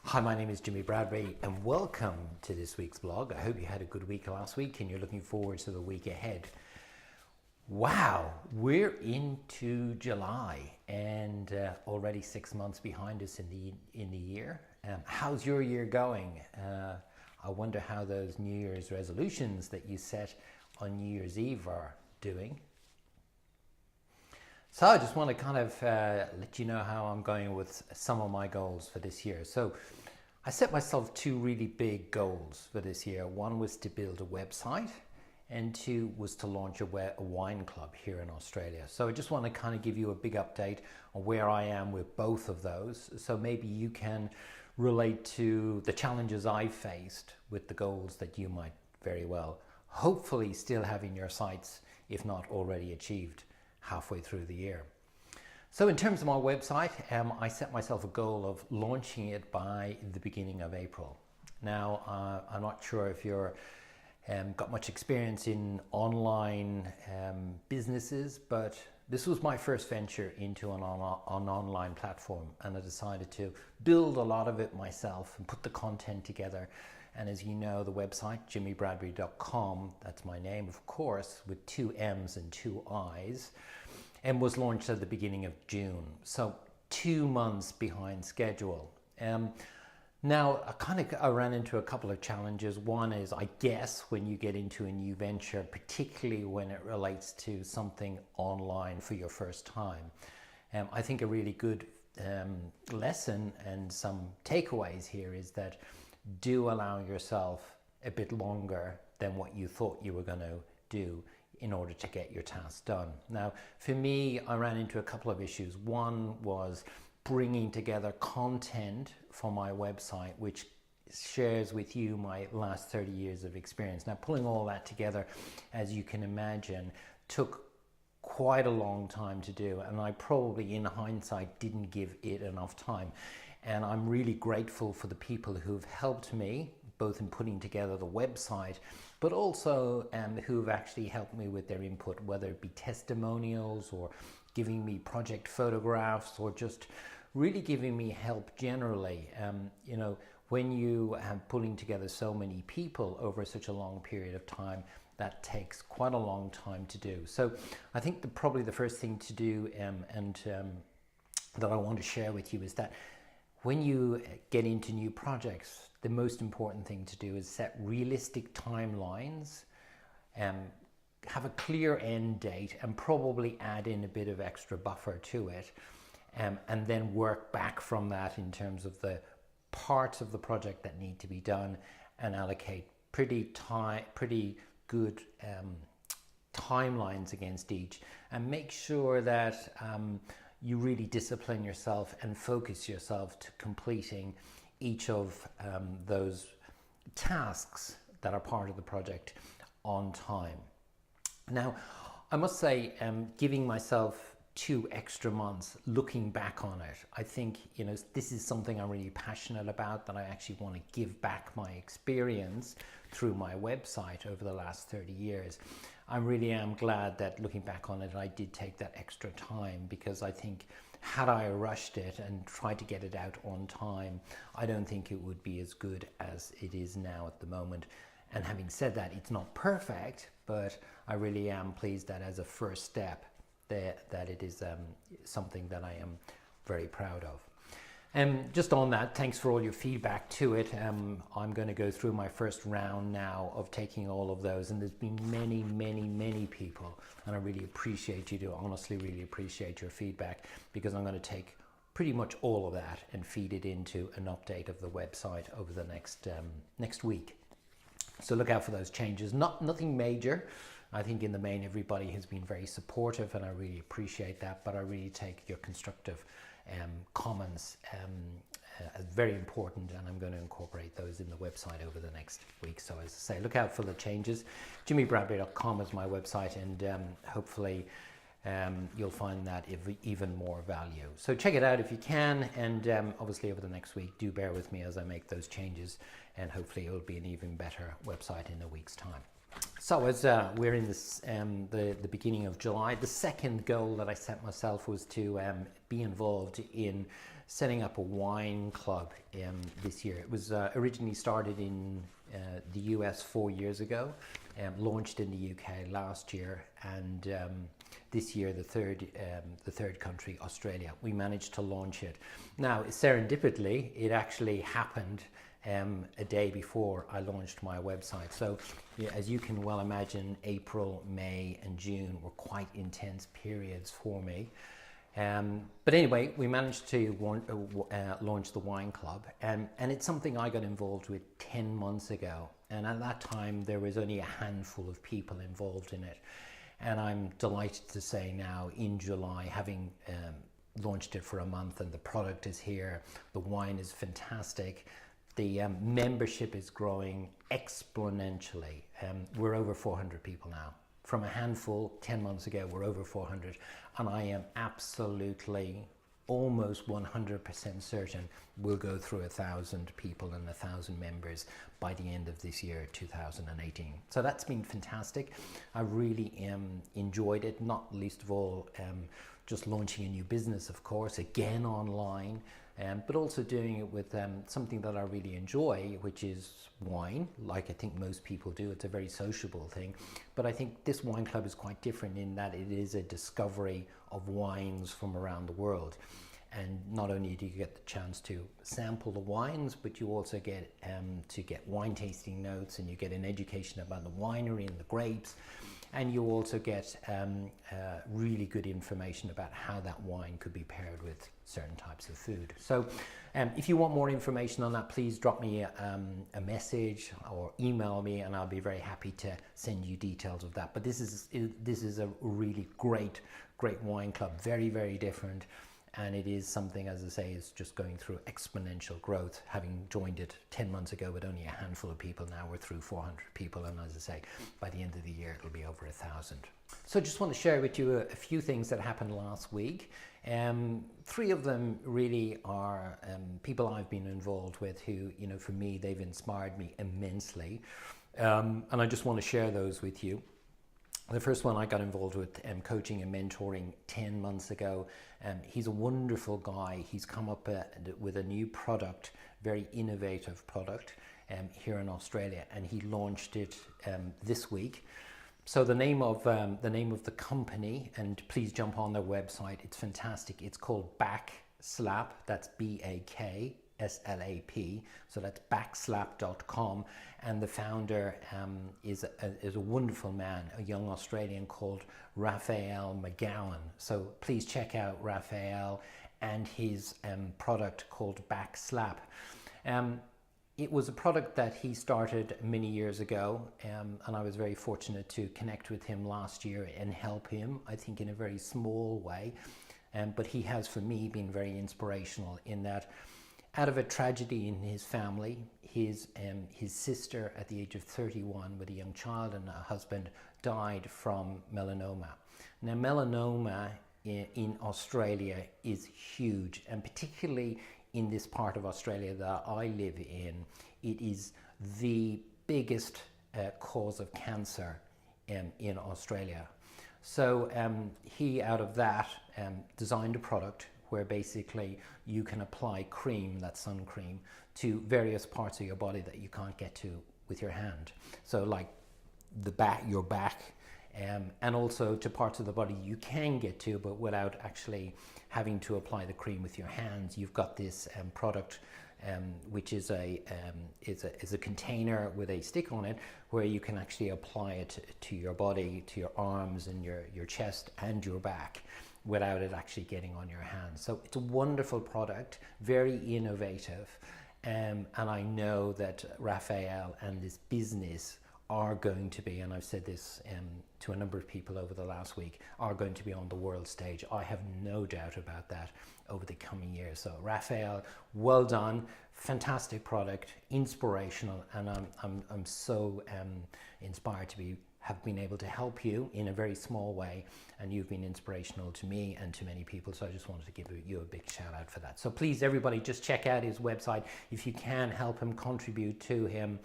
Hi, my name is Jimmi Bradbury and welcome to this week's blog. I hope you had a good week last week and you're looking forward to the week ahead. Wow, we're into July and already 6 months behind us in the year. How's your year going? I wonder how those New Year's resolutions that you set on New Year's Eve are doing. So I just want to kind of let you know how I'm going with some of my goals for this year. So I set myself two really big goals for this year. One was to build a website and two was to launch a wine club here in Australia. So I just want to kind of give you a big update on where I am with both of those. So maybe you can relate to the challenges I faced with the goals that you might very well, hopefully still have in your sights, if not already achieved halfway through the year. So in terms of my website, I set myself a goal of launching it by the beginning of April. Now, I'm not sure if you're got much experience in online businesses, but this was my first venture into an online platform, and I decided to build a lot of it myself and put the content together. And as you know, the website, jimmibradbury.com, that's my name, of course, with two M's and two I's, and was launched at the beginning of June. So 2 months behind schedule. Now, I ran into a couple of challenges. One is, I guess, when you get into a new venture, particularly when it relates to something online for your first time. I think a really good lesson and some takeaways here is that do allow yourself a bit longer than what you thought you were going to do in order to get your task done. Now, for me, I ran into a couple of issues. One was bringing together content for my website, which shares with you my last 30 years of experience. Now, pulling all that together, as you can imagine, took quite a long time to do, and I probably, in hindsight, didn't give it enough time. And I'm really grateful for the people who've helped me, both in putting together the website, but also who've actually helped me with their input, whether it be testimonials or giving me project photographs or just really giving me help generally. When you are pulling together so many people over such a long period of time, that takes quite a long time to do. So I think probably the first thing to do that I want to share with you is that when you get into new projects, the most important thing to do is set realistic timelines, have a clear end date, and probably add in a bit of extra buffer to it, and then work back from that in terms of the parts of the project that need to be done, and allocate pretty good timelines against each, and make sure that you really discipline yourself and focus yourself to completing each of those tasks that are part of the project on time. Now, I must say, giving myself 2 extra months looking back on it, I think, this is something I'm really passionate about, that I actually want to give back my experience through my website over the last 30 years. I really am glad that looking back on it, I did take that extra time, because I think had I rushed it and tried to get it out on time, I don't think it would be as good as it is now at the moment. And having said that, it's not perfect, but I really am pleased that as a first step, that it is something that I am very proud of. And just on that, thanks for all your feedback to it. I'm going to go through my first round now of taking all of those, and there's been many people, and I really appreciate you, honestly really appreciate your feedback, because I'm going to take pretty much all of that and feed it into an update of the website over the next week. So look out for those changes. Nothing major. I think in the main everybody has been very supportive, and I really appreciate that, but I really take your constructive comments as very important, and I'm going to incorporate those in the website over the next week. So as I say, look out for the changes. jimmibradbury.com is my website, and hopefully you'll find that even more value. So check it out if you can, and obviously over the next week, do bear with me as I make those changes, and hopefully it will be an even better website in a week's time. So as we're in this, the beginning of July, the second goal that I set myself was to be involved in setting up a wine club this year. It was originally started in the US 4 years ago, launched in the UK last year, and this year the third country, Australia. We managed to launch it. Now, serendipitously, it actually happened a day before I launched my website. So yeah, as you can well imagine, April, May and June were quite intense periods for me. But anyway, we managed to launch the wine club, and it's something I got involved with 10 months ago. And at that time, there was only a handful of people involved in it. And I'm delighted to say now, in July, having launched it for a month, and the product is here, the wine is fantastic. The membership is growing exponentially. We're over 400 people now. From a handful 10 months ago, we're over 400. And I am absolutely, almost 100% certain we'll go through 1,000 people and 1,000 members by the end of this year, 2018. So that's been fantastic. I really enjoyed it, not least of all just launching a new business, of course, again online. But also doing it with something that I really enjoy, which is wine, like I think most people do. It's a very sociable thing. But I think this wine club is quite different in that it is a discovery of wines from around the world. And not only do you get the chance to sample the wines, but you also get to get wine tasting notes, and you get an education about the winery and the grapes. And you also get really good information about how that wine could be paired with certain types of food. So if you want more information on that, please drop me a message or email me, and I'll be very happy to send you details of that. But this is a really great wine club, very, very different. And it is something, as I say, is just going through exponential growth. Having joined it 10 months ago with only a handful of people, now we're through 400 people. And as I say, by the end of the year, it'll be over 1,000. So I just want to share with you a few things that happened last week. 3 of them really are people I've been involved with who, you know, for me, they've inspired me immensely. And I just want to share those with you. The first one I got involved with coaching and mentoring 10 months ago. He's a wonderful guy. He's come up with a new product, very innovative product here in Australia, and he launched it this week. So the name of the company, and please jump on their website. It's fantastic. It's called BakSlap. That's BakSlap. So that's bakslap.com, and the founder is a wonderful man, a young Australian called Raphael McGowan. So please check out Raphael and his product called BakSlap. It was a product that he started many years ago, and I was very fortunate to connect with him last year and help him, I think, in a very small way. But he has, for me, been very inspirational in that out of a tragedy in his family, his sister at the age of 31 with a young child and a husband died from melanoma. Now, melanoma in Australia is huge, and particularly in this part of Australia that I live in, it is the biggest cause of cancer in Australia. So he, out of that, designed a product where basically you can apply cream, that sun cream, to various parts of your body that you can't get to with your hand. So like the back, your back, and also to parts of the body you can get to, but without actually having to apply the cream with your hands. You've got this product which is a container with a stick on it where you can actually apply it to your body, to your arms and your chest and your back, without it actually getting on your hands. So it's a wonderful product, very innovative, and I know that Raphael and this business are going to be, and I've said this to a number of people over the last week, are going to be on the world stage. I have no doubt about that over the coming years. So Raphael, well done, fantastic product, inspirational, and I'm so inspired to have been able to help you in a very small way, and you've been inspirational to me and to many people. So I just wanted to give you a big shout out for that. So please, everybody, just check out his website. If you can help him, contribute to him,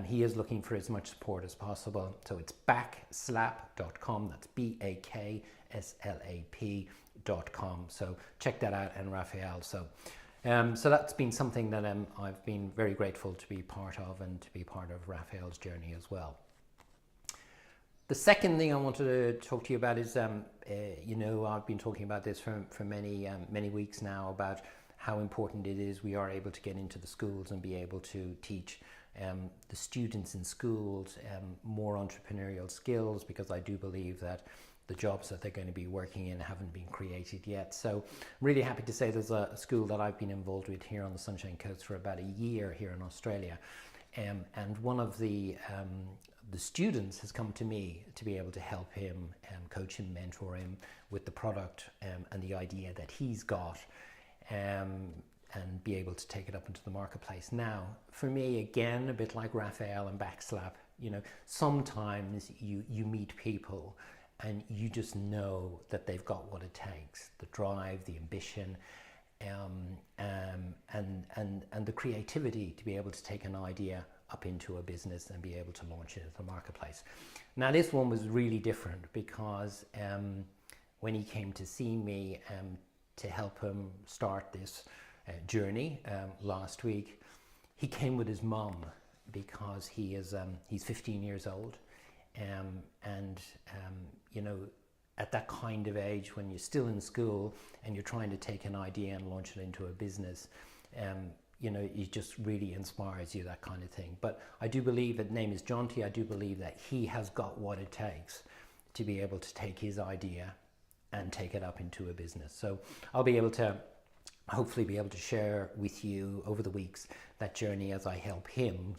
He is looking for as much support as possible. So it's backslap.com. That's BAKSLAP.com. So check that out, and Raphael. So that's been something that I've been very grateful to be part of, and to be part of Raphael's journey as well. The second thing I wanted to talk to you about is, I've been talking about this for many weeks now, about how important it is we are able to get into the schools and be able to teach the students in schools more entrepreneurial skills, because I do believe that the jobs that they're going to be working in haven't been created yet. So I'm really happy to say there's a school that I've been involved with here on the Sunshine Coast for about a year here in Australia. And one of the students has come to me to be able to help him, coach him, mentor him with the product and the idea that he's got, and be able to take it up into the marketplace. Now, for me, again, a bit like Raphael and Backslap, sometimes you meet people and you just know that they've got what it takes, the drive, the ambition, and the creativity to be able to take an idea up into a business and be able to launch it into the marketplace. Now, this one was really different, because when he came to see me to help him start this journey last week, he came with his mum, because he's 15 years old, at that kind of age, when you're still in school and you're trying to take an idea and launch it into a business, it just really inspires you, that kind of thing. But I do believe, his name is Jonty, I do believe that he has got what it takes to be able to take his idea and take it up into a business. So I'll be able to hopefully be able to share with you over the weeks that journey as I help him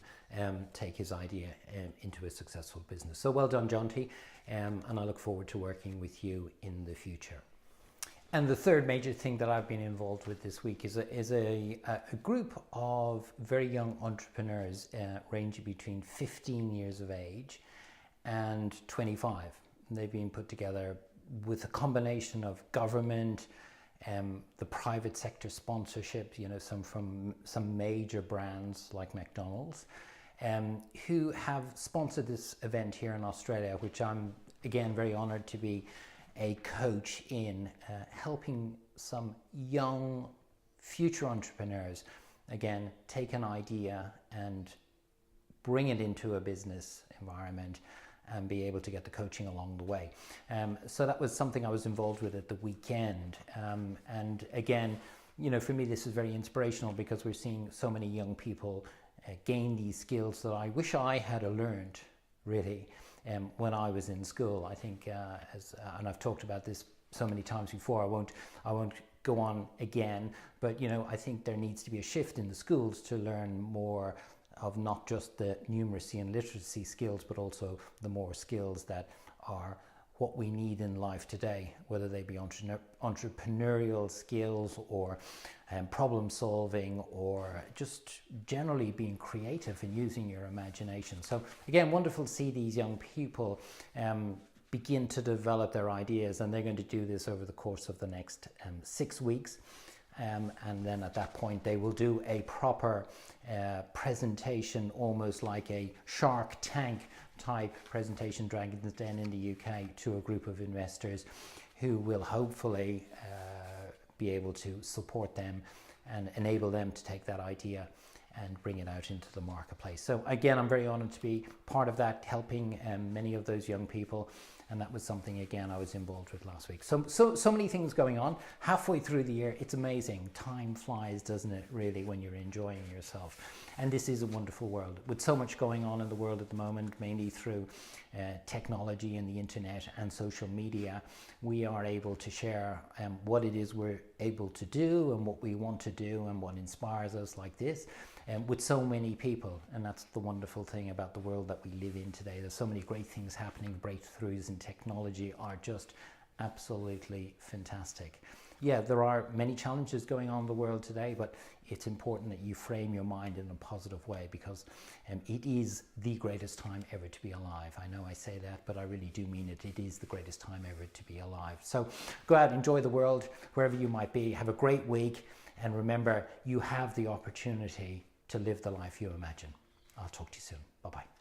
take his idea into a successful business. So well done, Jonty, and I look forward to working with you in the future. And the third major thing that I've been involved with this week is a group of very young entrepreneurs ranging between 15 years of age and 25. They've been put together with a combination of government, the private sector sponsorship, some from some major brands like McDonald's, who have sponsored this event here in Australia, which I'm again very honored to be a coach in, helping some young future entrepreneurs again take an idea and bring it into a business environment and be able to get the coaching along the way. So that was something I was involved with at the weekend. And again, for me, this is very inspirational, because we're seeing so many young people gain these skills that I wish I had learned, really, when I was in school. I think, and I've talked about this so many times before, I won't go on again, but I think there needs to be a shift in the schools to learn more of not just the numeracy and literacy skills, but also the more skills that are what we need in life today, whether they be entrepreneurial skills or problem solving, or just generally being creative and using your imagination. So again, wonderful to see these young people begin to develop their ideas, and they're going to do this over the course of the next 6 weeks. And then at that point they will do a proper presentation, almost like a Shark Tank type presentation, Dragon's Den in the UK, to a group of investors who will hopefully be able to support them and enable them to take that idea and bring it out into the marketplace. So again, I'm very honored to be part of that, helping many of those young people. And that was something, again, I was involved with last week. So many things going on. Halfway through the year, it's amazing. Time flies, doesn't it, really, when you're enjoying yourself. And this is a wonderful world, with so much going on in the world at the moment, mainly through technology and the internet and social media. We are able to share what it is we're able to do and what we want to do and what inspires us, like this, with so many people. And that's the wonderful thing about the world that we live in today. There's so many great things happening. Breakthroughs in technology are just absolutely fantastic. Yeah, there are many challenges going on in the world today, but it's important that you frame your mind in a positive way, because it is the greatest time ever to be alive. I know I say that, but I really do mean it. It is the greatest time ever to be alive. So go out, enjoy the world, wherever you might be. Have a great week. And remember, you have the opportunity to live the life you imagine. I'll talk to you soon. Bye-bye.